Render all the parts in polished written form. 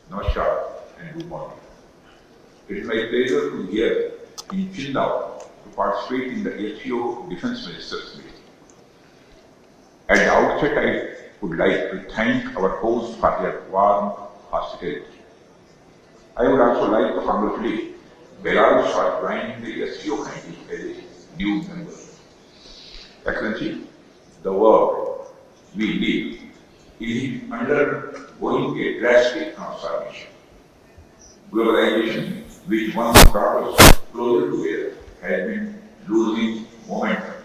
Namaskar and good morning. It is my pleasure to be here in Qingdao to participate in the SCO Defense Ministers meeting. At the outset, I would like to thank our hosts for their warm hospitality. I would also like to congratulate Belarus for joining the SCO country as a new member. Excellency, the world we live is undergoing a drastic transformation. Globalization, which once brought us closer together, has been losing momentum.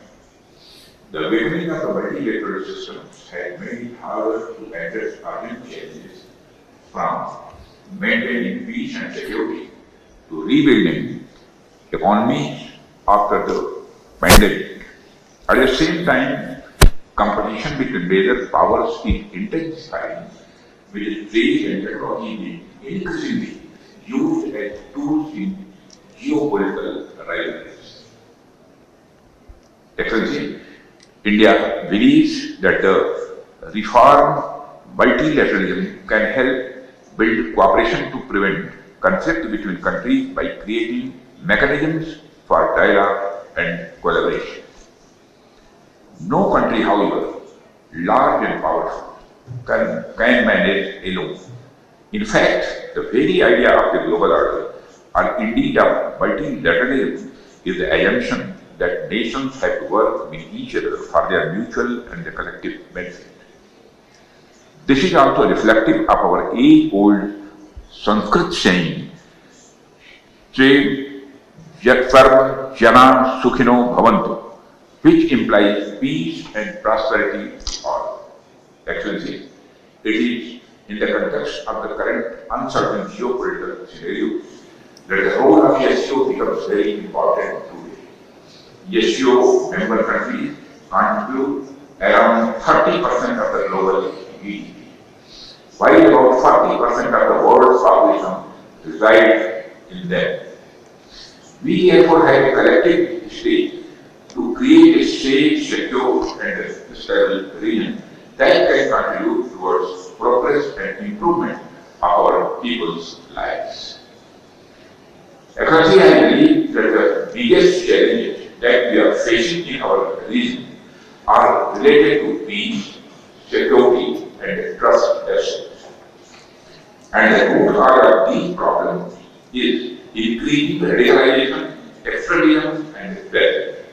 The weakening of the multilateral systems has made it harder to address urgent challenges, from maintaining peace and security to rebuilding economies after the pandemic. At the same time, competition between major powers is intensifying, with trade and technology being increasingly used as tools in geopolitical rivalries. Excellency, India believes that the reform multilateralism can help build cooperation to prevent conflict between countries by creating mechanisms for dialogue and collaboration. No country, however, large and powerful, can manage alone. In fact, the very idea of the global order, or indeed of multilateralism, is the assumption that nations have to work with each other for their mutual and collective benefit. This is also reflective of our age-old Sanskrit saying, Che Sarva Jana Sukhino Bhavantu, which implies peace and prosperity for all. Excellency, it is in the context of the current uncertain geopolitical scenario that the role of SCO becomes very important today. SCO member countries contribute around 30% of the global GDP, while about 40% of the world's population reside in them. We therefore have a collective stake to create a safe, secure, and stable region that can contribute towards progress and improvement of our people's lives. Excellency, I believe that the biggest challenges that we are facing in our region are related to peace, security, and trust deficits. And the root cause of these problems is increasing radicalization, extremism, and terrorism.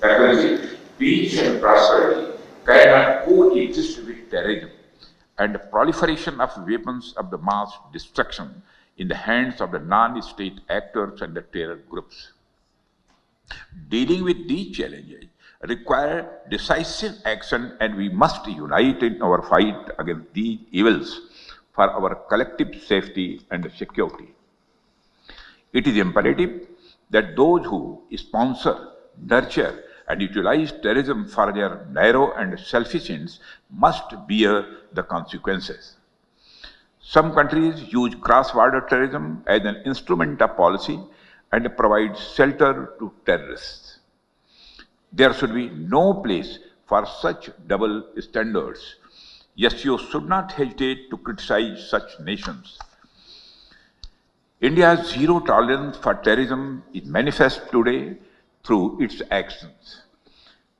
Excellency, peace and prosperity cannot coexist with terrorism and the proliferation of weapons of the mass destruction in the hands of the non-state actors and the terror groups. Dealing with these challenges require decisive action, and we must unite in our fight against these evils for our collective safety and security. It is imperative that those who sponsor, nurture, and utilize terrorism for their narrow and selfish ends must bear the consequences. Some countries use cross-border terrorism as an instrument of policy and provide shelter to terrorists. There should be no place for such double standards. SCO should not hesitate to criticize such nations. India's zero tolerance for terrorism is manifest today through its actions.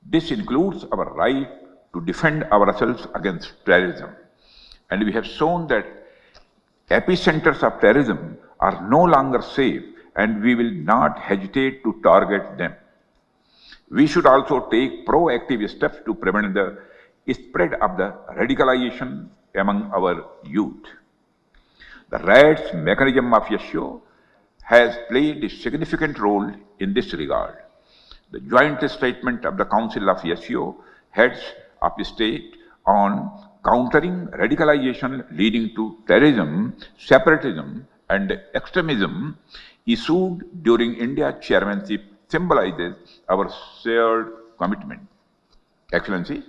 This includes our right to defend ourselves against terrorism. And we have shown that epicenters of terrorism are no longer safe, and we will not hesitate to target them. We should also take proactive steps to prevent the spread of the radicalization among our youth. The RADS mechanism of SCO has played a significant role in this regard. The joint statement of the Council of SCO heads of state on countering radicalization leading to terrorism, separatism, and extremism, issued during India's chairmanship, symbolizes our shared commitment. Excellency,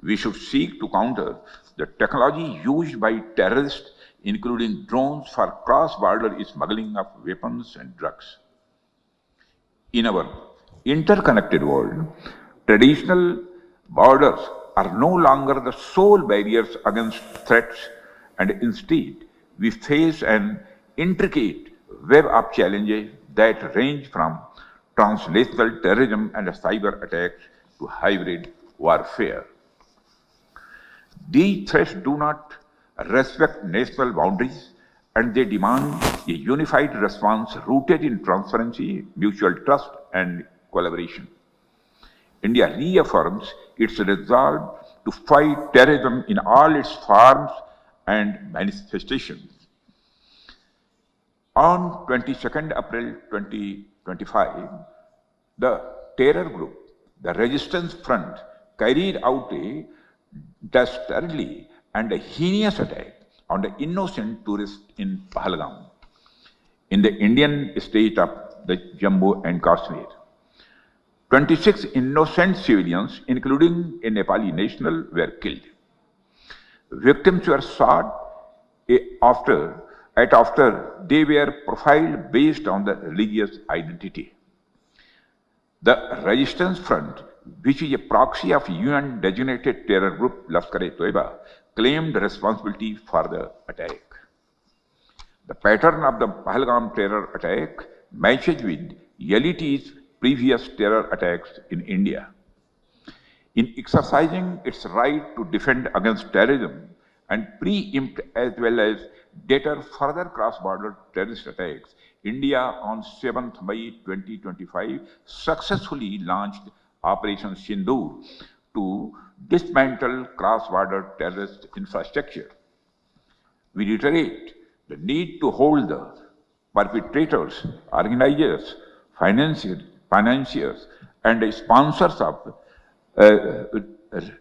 we should seek to counter the technology used by terrorists, including drones, for cross-border smuggling of weapons and drugs. In our interconnected world, traditional borders are no longer the sole barriers against threats, and instead we face an intricate web of challenges that range from translational terrorism and cyber attacks to hybrid warfare. These threats do not respect national boundaries, and they demand a unified response rooted in transparency, mutual trust, and collaboration. India reaffirms its resolve to fight terrorism in all its forms and manifestations. On 22nd April 2025, the terror group, the Resistance Front, carried out a dastardly and a heinous attack on the innocent tourists in Pahalgam, in the Indian state of the Jammu and Kashmir. 26 innocent civilians, including a Nepali national, were killed. Victims were shot after they were profiled based on the religious identity. The Resistance Front, which is a proxy of UN-designated terror group Lashkar-e-Toiba, claimed responsibility for the attack. The pattern of the Pahalgam terror attack matches with LET's previous terror attacks in India. In exercising its right to defend against terrorism and preempt as well as deter further cross-border terrorist attacks, India on 7th May 2025 successfully launched Operation Sindoor to dismantle cross-border terrorist infrastructure. We reiterate the need to hold the perpetrators, organizers, financiers, and sponsors of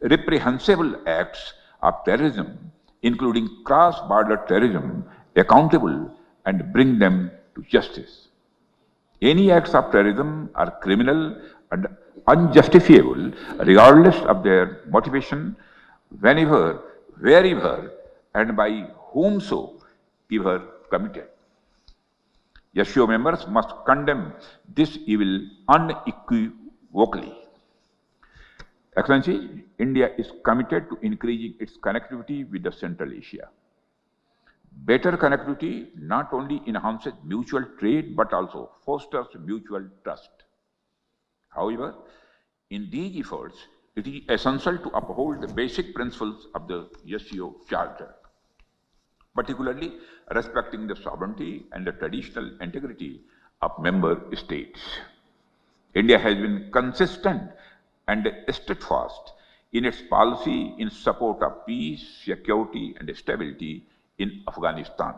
reprehensible acts of terrorism, including cross-border terrorism, accountable and bring them to justice. Any acts of terrorism are criminal and unjustifiable regardless of their motivation, whenever, wherever, and by whomsoever committed. SCO members must condemn this evil unequivocally. Excellency, India is committed to increasing its connectivity with the Central Asia. Better connectivity not only enhances mutual trade but also fosters mutual trust. However, in these efforts, it is essential to uphold the basic principles of the SCO Charter, particularly respecting the sovereignty and the traditional integrity of member states. India has been consistent and steadfast in its policy in support of peace, security, and stability in Afghanistan.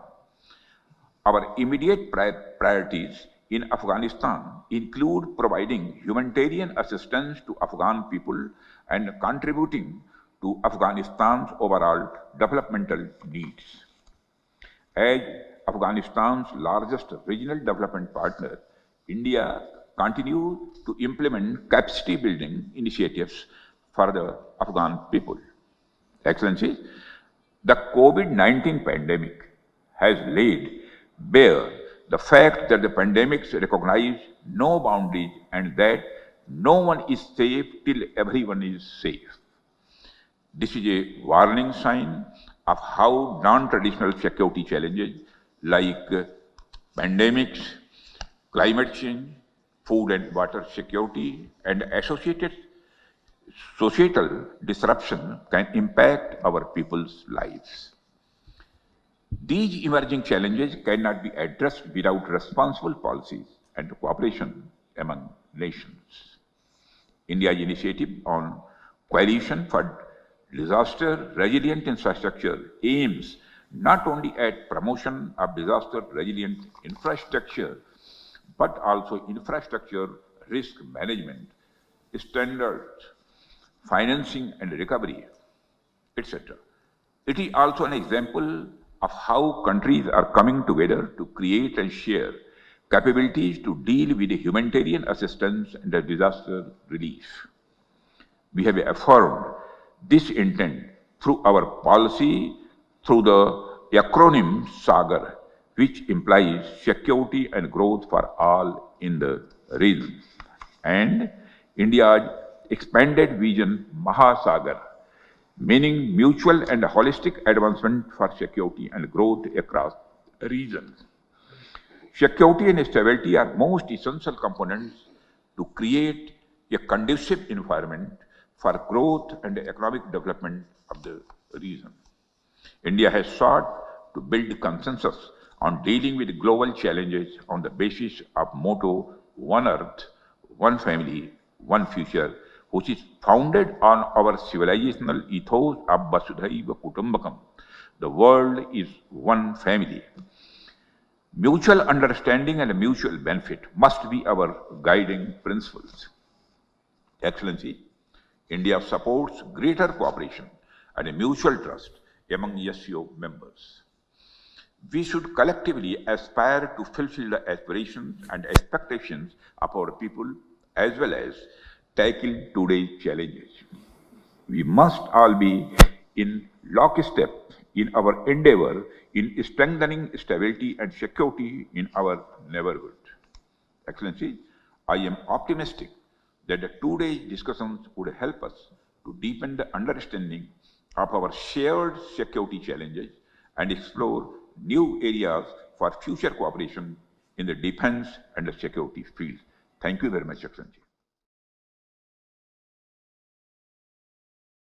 Our immediate priorities in Afghanistan include providing humanitarian assistance to Afghan people and contributing to Afghanistan's overall developmental needs. As Afghanistan's largest regional development partner, India continues to implement capacity building initiatives for the Afghan people. Excellencies, the COVID-19 pandemic has laid bare the fact that the pandemics recognize no boundaries and that no one is safe till everyone is safe. This is a warning sign of how non-traditional security challenges like pandemics, climate change, food and water security, and associated societal disruption can impact our people's lives. These emerging challenges cannot be addressed without responsible policies and cooperation among nations. India's initiative on Coalition for Disaster Resilient Infrastructure aims not only at promotion of disaster resilient infrastructure, but also infrastructure risk management, standards, financing and recovery, etc. It is also an example of how countries are coming together to create and share capabilities to deal with the humanitarian assistance and the disaster relief. We have affirmed this intent through our policy through the acronym SAGAR, which implies security and growth for all in the region, and India's expanded vision Mahasagar, meaning mutual and holistic advancement for security and growth across regions. Security and stability are most essential components to create a conducive environment for growth and economic development of the region. India has sought to build consensus on dealing with global challenges on the basis of motto One Earth, One Family, One Future, which is founded on our civilizational ethos of Vasudhaiva Kutumbakam. The world is one family. Mutual understanding and mutual benefit must be our guiding principles. Excellency, India supports greater cooperation and mutual trust among SCO members. We should collectively aspire to fulfill the aspirations and expectations of our people as well as tackle today's challenges. We must all be in lockstep in our endeavor in strengthening stability and security in our neighborhood. Excellency, I am optimistic that the today's discussions would help us to deepen the understanding of our shared security challenges and explore new areas for future cooperation in the defense and the security field. Thank you very much, Excellency.